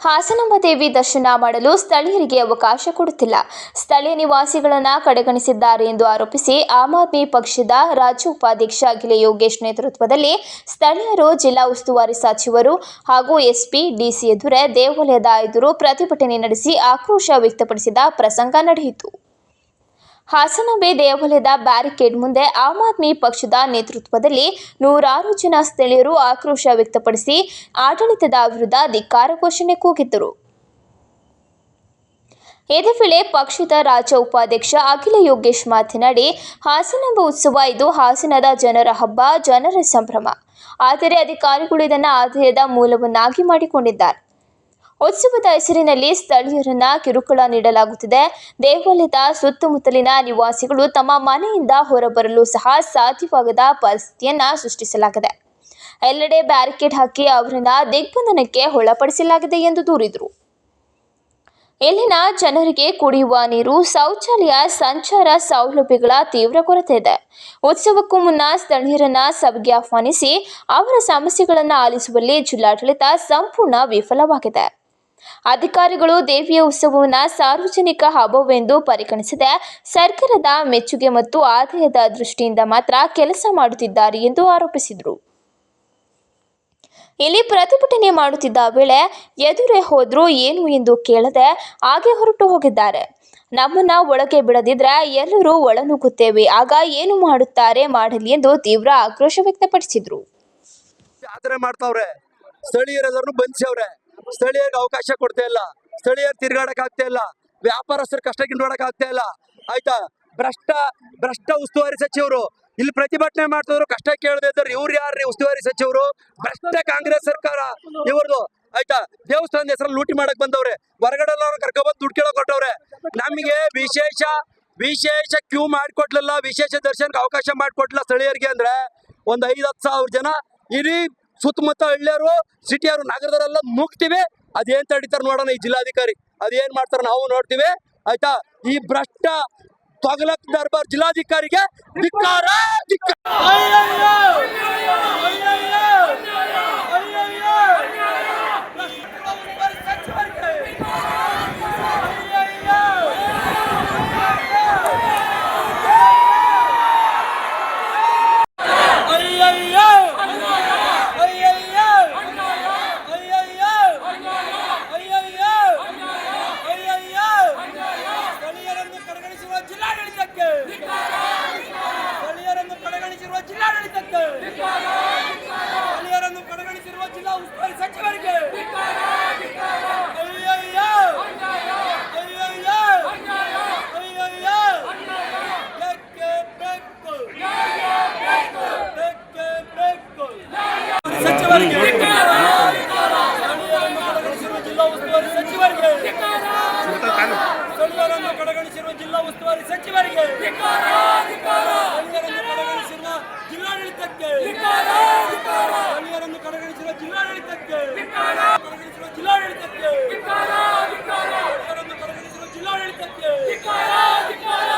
ಹಾಸನಾಂಬ ದೇವಿ ದರ್ಶನ ಮಾಡಲು ಸ್ಥಳೀಯರಿಗೆ ಅವಕಾಶ ಕೊಡುತ್ತಿಲ್ಲ. ಸ್ಥಳೀಯ ನಿವಾಸಿಗಳನ್ನು ಕಡೆಗಣಿಸಿದ್ದಾರೆ ಎಂದು ಆರೋಪಿಸಿ ಆಮ್ ಆದ್ಮಿ ಪಕ್ಷದ ರಾಜ್ಯ ಉಪಾಧ್ಯಕ್ಷ ಅಖಿಲ ಯೋಗೇಶ್ ನೇತೃತ್ವದಲ್ಲಿ ಸ್ಥಳೀಯರು ಜಿಲ್ಲಾ ಉಸ್ತುವಾರಿ ಸಚಿವರು ಹಾಗೂ ಎಸ್ಪಿ, ಡಿಸಿ ಎದುರೇ ದೇವಾಲಯದ ಎದುರು ಪ್ರತಿಭಟನೆ ನಡೆಸಿ ಆಕ್ರೋಶ ವ್ಯಕ್ತಪಡಿಸಿದ ಪ್ರಸಂಗ ನಡೆಯಿತು. ಹಾಸನಾಂಬೆ ದೇವಾಲಯದ ಬ್ಯಾರಿಕೇಡ್ ಮುಂದೆ ಆಮ್ ಆದ್ಮಿ ಪಕ್ಷದ ನೇತೃತ್ವದಲ್ಲಿ ನೂರಾರು ಜನ ಸ್ಥಳೀಯರು ಆಕ್ರೋಶ ವ್ಯಕ್ತಪಡಿಸಿ ಆಡಳಿತದ ವಿರುದ್ಧ ಧಿಕ್ಕಾರ ಘೋಷಣೆ ಕೂಗಿದ್ದರು. ಇದೇ ವೇಳೆ ಪಕ್ಷದ ರಾಜ್ಯ ಉಪಾಧ್ಯಕ್ಷ ಅಖಿಲ ಯೋಗೇಶ್ ಮಾತನಾಡಿ, ಹಾಸನಾಂಬ ಉತ್ಸವ ಇದು ಹಾಸನದ ಜನರ ಹಬ್ಬ, ಜನರ ಸಂಭ್ರಮ. ಆದರೆ ಅಧಿಕಾರಿಗಳು ಇದನ್ನು ಆದಾಯದ ಮೂಲವನ್ನಾಗಿ ಮಾಡಿಕೊಂಡಿದ್ದಾರೆ. ಉತ್ಸವದ ಹೆಸರಿನಲ್ಲಿ ಸ್ಥಳೀಯರನ್ನ ಕಿರುಕುಳ ನೀಡಲಾಗುತ್ತಿದೆ. ದೇವಾಲಯದ ಸುತ್ತಮುತ್ತಲಿನ ನಿವಾಸಿಗಳು ತಮ್ಮ ಮನೆಯಿಂದ ಹೊರಬರಲು ಸಹ ಸಾಧ್ಯವಾಗದ ಪರಿಸ್ಥಿತಿಯನ್ನ ಸೃಷ್ಟಿಸಲಾಗಿದೆ. ಎಲ್ಲೆಡೆ ಬ್ಯಾರಿಕೇಡ್ ಹಾಕಿ ಅವರನ್ನ ದಿಗ್ಬಂಧನಕ್ಕೆ ಒಳಪಡಿಸಲಾಗಿದೆ ಎಂದು ದೂರಿದರು. ಇಲ್ಲಿನ ಜನರಿಗೆ ಕುಡಿಯುವ ನೀರು, ಶೌಚಾಲಯ, ಸಂಚಾರ ಸೌಲಭ್ಯಗಳ ತೀವ್ರ ಕೊರತೆ ಇದೆ. ಉತ್ಸವಕ್ಕೂ ಮುನ್ನ ಸ್ಥಳೀಯರನ್ನ ಸಭೆಗೆ ಆಹ್ವಾನಿಸಿ ಅವರ ಸಮಸ್ಯೆಗಳನ್ನು ಆಲಿಸುವಲ್ಲಿ ಜಿಲ್ಲಾಡಳಿತ ಸಂಪೂರ್ಣ ವಿಫಲವಾಗಿದೆ. ಅಧಿಕಾರಿಗಳು ದೇವಿಯ ಉತ್ಸವವನ್ನು ಸಾರ್ವಜನಿಕ ಹಬ್ಬವೆಂದು ಪರಿಗಣಿಸದೆ ಸರ್ಕಾರದ ಮೆಚ್ಚುಗೆ ಮತ್ತು ಆದಾಯದ ದೃಷ್ಟಿಯಿಂದ ಮಾತ್ರ ಕೆಲಸ ಮಾಡುತ್ತಿದ್ದಾರೆ ಎಂದು ಆರೋಪಿಸಿದರು. ಇಲ್ಲಿ ಪ್ರತಿಭಟನೆ ಮಾಡುತ್ತಿದ್ದ ವೇಳೆ ಎದುರೇ ಹೋದ್ರು ಏನು ಎಂದು ಕೇಳದೆ ಹಾಗೆ ಹೊರಟು ಹೋಗಿದ್ದಾರೆ. ನಮ್ಮನ್ನ ಒಳಗೆ ಬಿಡದಿದ್ರೆ ಎಲ್ಲರೂ ಒಳನುಗ್ಗುತ್ತೇವೆ, ಆಗ ಏನು ಮಾಡುತ್ತಾರೆ ಮಾಡಲಿ ಎಂದು ತೀವ್ರ ಆಕ್ರೋಶ ವ್ಯಕ್ತಪಡಿಸಿದರು. ಸ್ಥಳೀಯರನ್ನು ಬಂಧಿಸವ್ರೆ, ಸ್ಥಳೀಯರಿಗೆ ಅವಕಾಶ ಕೊಡ್ತಾ ಇಲ್ಲ, ಸ್ಥಳೀಯರು ತಿರ್ಗಾಡಕ್ ಆಗ್ತಾ ಇಲ್ಲ, ವ್ಯಾಪಾರಸ್ಥರು ಕಷ್ಟ ಗಿಂಡೋಡಕ್ ಆಗ್ತಾ ಇಲ್ಲ. ಆಯ್ತಾ, ಭ್ರಷ್ಟ ಉಸ್ತುವಾರಿ ಸಚಿವರು ಇಲ್ಲಿ ಪ್ರತಿಭಟನೆ ಮಾಡ್ತಿದ್ರು, ಕಷ್ಟ ಕೇಳದೆ ಇದ್ದಾರೆ. ಇವ್ರು ಯಾರ್ರಿ ಉಸ್ತುವಾರಿ ಸಚಿವರು? ಭ್ರಷ್ಟ ಕಾಂಗ್ರೆಸ್ ಸರ್ಕಾರ ಇವ್ರದು. ಆಯ್ತಾ, ದೇವಸ್ಥಾನದ ಹೆಸರಲ್ಲಿ ಲೂಟಿ ಮಾಡಕ್ ಬಂದವ್ರೆ, ಹೊರಗಡೆ ಕರ್ಕೊಬಂದು ದುಡ್ಡು ಕೇಳಕ್ ಕೊಟ್ಟವ್ರೆ. ನಮಗೆ ವಿಶೇಷ ಕ್ಯೂ ಮಾಡಿಕೊಡ್ಲಿಲ್ಲ, ವಿಶೇಷ ದರ್ಶನಕ್ಕೆ ಅವಕಾಶ ಮಾಡಿಕೊಡ್ಲಿಲ್ಲ ಸ್ಥಳೀಯರಿಗೆ. ಅಂದ್ರೆ ಒಂದು 5-10 ಸಾವಿರ ಜನ ಇಡೀ ಸುತ್ತಮುತ್ತ ಹಳ್ಳಿಯರು, ಸಿಟಿಯವರು, ನಗರದವರೆಲ್ಲ ಮುಗ್ತೀವಿ. ಅದೇನ್ ತಡಿತಾರ ನೋಡೋಣ ಈ ಜಿಲ್ಲಾಧಿಕಾರಿ, ಅದೇನ್ ಮಾಡ್ತಾರ ನಾವು ನೋಡ್ತೀವಿ. ಆಯ್ತಾ, ಈ ಭ್ರಷ್ಟ ತೊಗಲಕ್ ದರ್ಬಾರ್ ಜಿಲ್ಲಾಧಿಕಾರಿಗೆ ಧಿಕ್ಕಾರ. ಸ್ಥಳೀಯರನ್ನು ಕಡೆಗಣಿಸಿರುವ ಜಿಲ್ಲಾ ಉಸ್ತುವಾರಿ ಸಚಿವರಿಗೆ, ಜಿಲ್ಲಾಡಳಿತಕ್ಕೆ,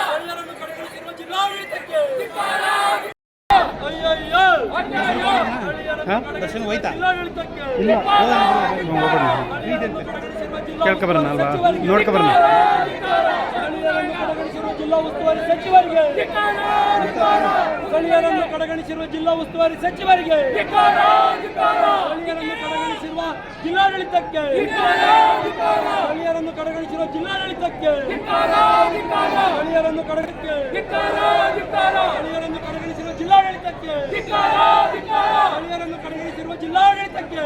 ಸ್ಥಳೀಯರನ್ನು ಕಡೆಗಣಿಸಿರುವ ಜಿಲ್ಲಾಡಳಿತಕ್ಕೆ, ದರ್ಶನ ಹೋಯ್ತಾ ಕೇಳ್ಕೊಬರೋಣ ಅಲ್ವಾ, ನೋಡ್ಕೊಬರೋಣ. ಜಿಲ್ಲಾ ಉಸ್ತುವಾರಿ ಸಚಿವರಿಗೆ, ಸ್ಥಳೀಯರನ್ನು ಕಡೆಗಣಿಸಿರುವ ಜಿಲ್ಲಾ ಉಸ್ತುವಾರಿ ಸಚಿವರಿಗೆ, ಸ್ಥಳೀಯರನ್ನು ಕಡೆಗಣಿಸಿರುವ ಜಿಲ್ಲಾಡಳಿತಕ್ಕೆ, ಸ್ಥಳೀಯರನ್ನು ಕಡೆಗಣಿಸಿರುವ ಜಿಲ್ಲಾಡಳಿತಕ್ಕೆ, ಸ್ಥಳೀಯರನ್ನು ಕಡೆಗಣಿಸಿರುವ ಜಿಲ್ಲಾಡಳಿತಕ್ಕೆ, ಸ್ಥಳೀಯರನ್ನು ಕಡೆಗಣಿಸಿರುವ ಜಿಲ್ಲಾಡಳಿತಕ್ಕೆ